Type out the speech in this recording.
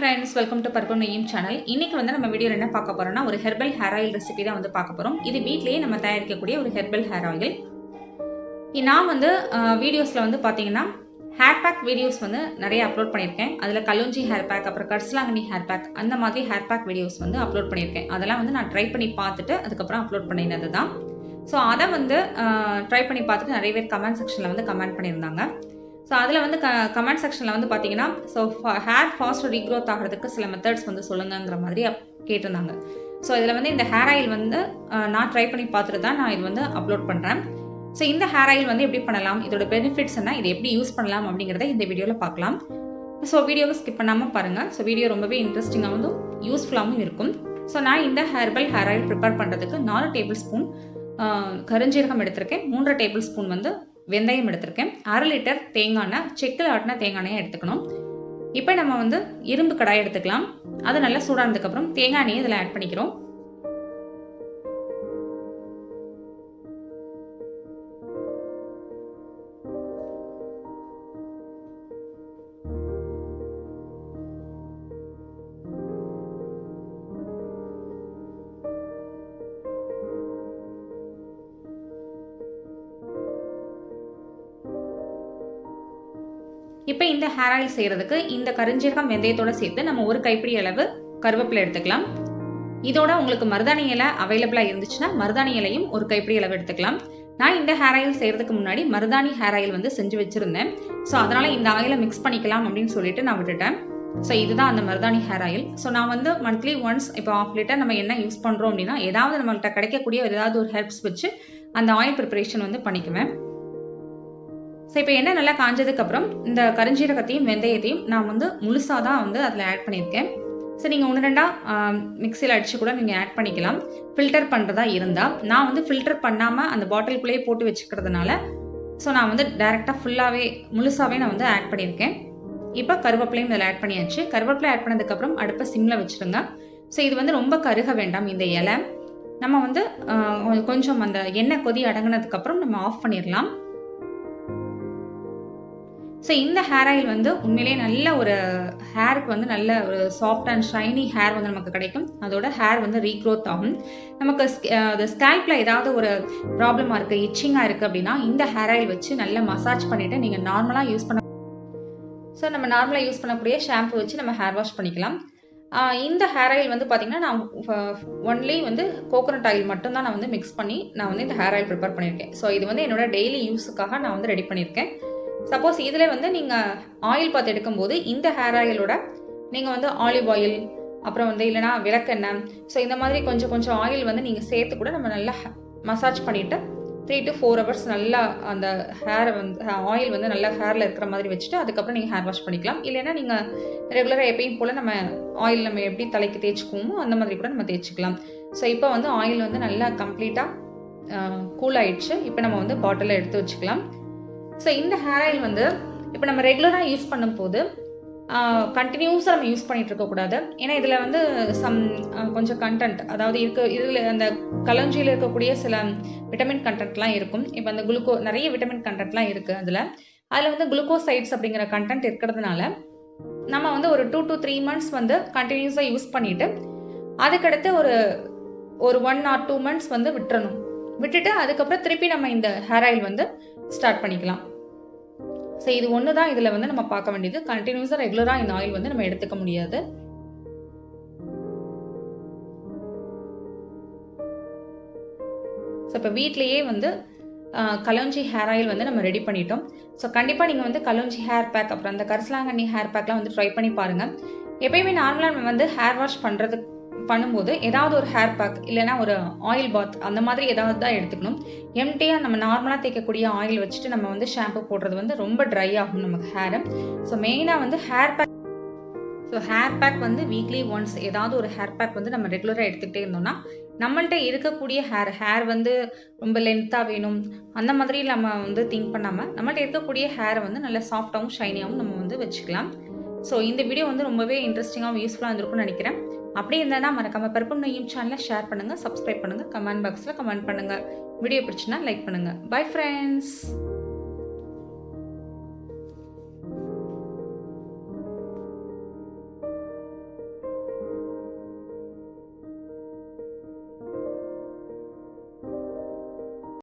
friends, welcome to Purple Name channel. இன்னைக்கு வந்து நம்ம வீடியோல என்ன பார்க்க போறோம்னா ஒரு herbal hair oil ரெசிபி தான் வந்து பார்க்க போறோம். இது வீட்லயே நம்ம தயாரிக்கக்கூடிய ஒரு herbal hair oil. நான் வந்து வீடியோஸ்ல வந்து பாத்தீங்கன்னா hair pack வீடியோஸ் வந்து நிறைய அப்லோட் பண்ணிருக்கேன். அதுல kalonji hair pack அப்புறம் கரிசலாங்கண்ணி hair pack அந்த மாதிரி hair pack வீடியோஸ் வந்து அப்லோட் பண்ணிருக்கேன். அதெல்லாம் வந்து நான் ட்ரை பண்ணி பார்த்துட்டு அதுக்கு அப்புறம் அப்லோட் பண்ணினது தான். சோ அத வந்து ட்ரை பண்ணி பார்த்துட்டு நிறைய பேர் கமெண்ட் செக்ஷன்ல வந்து கமெண்ட் பண்ணிருந்தாங்க. ஸோ அதில் வந்து கமெண்ட் செக்ஷனில் வந்து பார்த்தீங்கன்னா ஹேர் ஃபாஸ்ட் ரீக்ரோத் ஆகிறதுக்கு சில மெத்தட்ஸ் வந்து சொல்லுங்கிற மாதிரி கேட்டிருந்தாங்க. ஸோ இதில் வந்து இந்த ஹேர் ஆயில் வந்து நான் ட்ரை பண்ணி பார்த்துட்டு தான் நான் இது வந்து அப்லோட் பண்ணுறேன். ஸோ இந்த ஹேர் ஆயில் வந்து எப்படி பண்ணலாம், இதோட பெனிஃபிட்ஸ் என்ன, இதை எப்படி யூஸ் பண்ணலாம் அப்படிங்கிறத இந்த வீடியோவில் பார்க்கலாம். ஸோ வீடியோவை ஸ்கிப் பண்ணாமல் பாருங்கள். ஸோ வீடியோ ரொம்பவே இன்ட்ரெஸ்டிங்காகவும் யூஸ்ஃபுல்லாகவும் இருக்கும். ஸோ நான் இந்த ஹெர்பல் ஹேர் ஆயில் ப்ரிப்பேர் பண்ணுறதுக்கு 4 டேபிள் ஸ்பூன் கருஞ்சீரகம் எடுத்திருக்கேன், 3 டேபிள் ஸ்பூன் வந்து வெந்தயம் எடுத்திருக்கேன், 1/2 லிட்டர் தேங்காய் எண்ணெய், செக்கில் ஆட்டின தேங்காய் எண்ணெயை எடுத்துக்கணும். இப்போ நம்ம வந்து இரும்பு கடாய் எடுத்துக்கலாம். அது நல்லா சூடானதுக்கு அப்புறம் தேங்காய் எண்ணெயை இதில் ஆட் பண்ணிக்கிறோம். இப்போ இந்த ஹேர் ஆயில் செய்யறதுக்கு இந்த கருஞ்சீரகம் வெந்தயத்தோட சேர்த்து நம்ம ஒரு கைப்பிடி அளவு கருவேப்பிலை எடுத்துக்கலாம். இதோட உங்களுக்கு மருதாணி இலை அவைலபிளா இருந்துச்சுன்னா மருதாணி இலையும் ஒரு கைப்பிடி அளவு எடுத்துக்கலாம். நான் இந்த ஹேர் ஆயில் செய்யறதுக்கு முன்னாடி மருதாணி ஹேர் ஆயில் வந்து செஞ்சு வச்சிருந்தேன். ஸோ அதனால இந்த ஆயிலை மிக்ஸ் பண்ணிக்கலாம் அப்படின்னு சொல்லிட்டு நான் விட்டுட்டேன். ஸோ இதுதான் அந்த மருதாணி ஹேர் ஆயில். ஸோ நான் வந்து மந்த்லி ஒன்ஸ் இப்போ 1/2 லிட்டர் நம்ம என்ன யூஸ் பண்றோம் அப்படின்னா ஏதாவது நம்மள்கிட்ட கிடைக்கக்கூடிய ஏதாவது ஒரு ஹெர்ப்ஸ் வச்சு அந்த ஆயில் ப்ரிப்பரேஷன் வந்து பண்ணிக்குவேன். ஸோ இப்போ எண்ணெய் நல்லா காஞ்சதுக்கு அப்புறம் இந்த கருஞ்சீரகத்தையும் வெந்தயத்தையும் நான் வந்து முழுசாக தான் வந்து அதில் ஆட் பண்ணியிருக்கேன். ஸோ நீங்கள் 1-2 மிக்சியில் அடித்து கூட நீங்கள் ஆட் பண்ணிக்கலாம் ஃபில்டர் பண்ணுறதா இருந்தால். நான் வந்து ஃபில்டர் பண்ணாமல் அந்த பாட்டிலுக்குள்ளேயே போட்டு வச்சுக்கிறதுனால ஸோ நான் வந்து டைரெக்டாக ஃபுல்லாகவே முழுசாகவே நான் வந்து ஆட் பண்ணியிருக்கேன். இப்போ கருவேப்பிலையும் இதில் ஆட் பண்ணியாச்சு. கருவேப்பிலை ஆட் பண்ணதுக்கப்புறம் அடுப்பை சிம்மில் வச்சுருங்க. ஸோ இது வந்து ரொம்ப கருக வேண்டாம் இந்த இலை. நம்ம வந்து கொஞ்சம் அந்த எண்ணெய் கொதி அடங்கினதுக்கப்புறம் நம்ம ஆஃப் பண்ணிடலாம். ஸோ இந்த ஹேர் ஆயில் வந்து உண்மையிலேயே நல்ல ஒரு ஹேருக்கு வந்து நல்ல ஒரு சாஃப்ட் அண்ட் ஷைனி ஹேர் வந்து நமக்கு கிடைக்கும். அதோட ஹேர் வந்து ரீக்ரோத் ஆகும். நமக்கு ஸ்கேல்ப்ல ஏதாவது ஒரு ப்ராப்ளமா இருக்கு, இச்சிங்கா இருக்கு அப்படின்னா இந்த ஹேர் ஆயில் வச்சு நல்லா மசாஜ் பண்ணிட்டு நீங்க நார்மலா யூஸ் பண்ண நம்ம நார்மலா யூஸ் பண்ணக்கூடிய ஷாம்பு வச்சு நம்ம ஹேர் வாஷ் பண்ணிக்கலாம். இந்த ஹேர் ஆயில் வந்து பார்த்தீங்கன்னா நான் ஒன்லி வந்து கோகோனட் ஆயில் மட்டும்தான் நான் வந்து மிக்ஸ் பண்ணி நான் வந்து இந்த ஹேர் ஆயில் ப்ரிப்பேர் பண்ணியிருக்கேன். ஸோ இது வந்து என்னோட டெய்லி யூஸுக்காக நான் வந்து ரெடி பண்ணியிருக்கேன். சப்போஸ் இதில் வந்து நீங்கள் ஆயில் பார்த்து எடுக்கும்போது இந்த ஹேர் ஆயிலோட நீங்கள் வந்து ஆலிவ் ஆயில் அப்புறம் வந்து இல்லைனா விளக்கெண்ணெய் ஸோ இந்த மாதிரி கொஞ்சம் கொஞ்சம் ஆயில் வந்து நீங்கள் சேர்த்து கூட நம்ம நல்லா மசாஜ் பண்ணிவிட்டு 3 to 4 hours நல்லா அந்த ஹேரை வந்து ஆயில் வந்து நல்லா ஹேரில் இருக்கிற மாதிரி வச்சுட்டு அதுக்கப்புறம் நீங்கள் ஹேர் வாஷ் பண்ணிக்கலாம். இல்லைன்னா நீங்கள் ரெகுலராக எப்பயும் போல் நம்ம ஆயில் நம்ம எப்படி தலைக்கு தேய்ச்சிக்குவோமோ அந்த மாதிரி கூட நம்ம தேய்ச்சிக்கலாம். ஸோ இப்போ வந்து ஆயில் வந்து நல்லா கம்ப்ளீட்டாக கூல் ஆயிடுச்சு. இப்போ நம்ம வந்து பாட்டிலில் எடுத்து வச்சுக்கலாம். ஸோ இந்த ஹேர் ஆயில் வந்து இப்போ நம்ம ரெகுலராக யூஸ் பண்ணும்போது கண்டினியூஸாக நம்ம யூஸ் பண்ணிட்டு இருக்கக்கூடாது. ஏன்னா இதில் வந்து கொஞ்சம் கண்டென்ட் அதாவது இதில் அந்த கலஞ்சியில் இருக்கக்கூடிய சில விட்டமின் கண்டென்ட்லாம் இருக்கும். இப்போ அந்த நிறைய விட்டமின் கண்டென்ட்லாம் இருக்குது. அதில் வந்து குளுக்கோசைட்ஸ் அப்படிங்கிற கண்டென்ட் இருக்கிறதுனால நம்ம வந்து ஒரு 2 to 3 months வந்து கண்டினியூஸாக யூஸ் பண்ணிட்டு அதுக்கடுத்து ஒரு 1 or 2 months வந்து விட்டுட்டு அதுக்கப்புறம் திருப்பி நம்ம இந்த ஹேர் ஆயில் வந்து ஸ்டார்ட் பண்ணிக்கலாம். ஸோ இது ஒன்று தான் இதில் வந்து நம்ம பார்க்க வேண்டியது. கண்டினியூஸாக ரெகுலராக இந்த ஆயில் வந்து நம்ம எடுத்துக்க முடியாது. ஸோ இப்போ வீட்லேயே வந்து kalonji ஹேர் ஆயில் வந்து நம்ம ரெடி பண்ணிட்டோம். ஸோ கண்டிப்பாக நீங்கள் வந்து kalonji ஹேர் பேக் அப்புறம் அந்த கரிசலாங்கண்ணி ஹேர் பேக்லாம் வந்து ட்ரை பண்ணி பாருங்கள். எப்பயுமே நார்மலாக நம்ம வந்து ஹேர் வாஷ் பண்ணும்போது ஏதாவது ஒரு ஹேர் பேக் இல்லைன்னா ஒரு ஆயில் பாத் அந்த மாதிரி ஏதாவது தான் எடுத்துக்கணும். எம்டியாக நம்ம நார்மலாக தேய்க்கக்கூடிய ஆயில் வச்சுட்டு நம்ம வந்து ஷாம்பு போடுறது வந்து ரொம்ப ட்ரை ஆகும் நமக்கு ஹேரு. ஸோ மெயினாக வந்து ஹேர் பேக் வந்து வீக்லி ஒன்ஸ் ஏதாவது ஒரு ஹேர் பேக் வந்து நம்ம ரெகுலராக எடுத்துக்கிட்டே இருந்தோம்னா நம்மள்கிட்ட இருக்கக்கூடிய ஹேர் வந்து ரொம்ப லென்த்தாக வேணும் அந்த மாதிரி நம்ம வந்து திங்க் பண்ணாமல் நம்மள்கிட்ட இருக்கக்கூடிய ஹேரை வந்து நல்ல சாஃப்டாகவும் ஷைனியாகவும் நம்ம வந்து வச்சுக்கலாம். ஸோ இந்த வீடியோ வந்து ரொம்பவே இன்ட்ரெஸ்டிங்காகவும் யூஸ்ஃபுல்லாக இருந்திருக்கும்னு நினைக்கிறேன். அப்படி இருந்தால் மறக்காம பர்பிள் நெய்யும் சேனலை ஷேர் பண்ணுங்கள், சப்ஸ்கிரைப் பண்ணுங்கள், கமெண்ட் பாக்ஸில் கமெண்ட் பண்ணுங்கள். வீடியோ பிடிச்சுன்னா லைக் பண்ணுங்கள். Bye friends.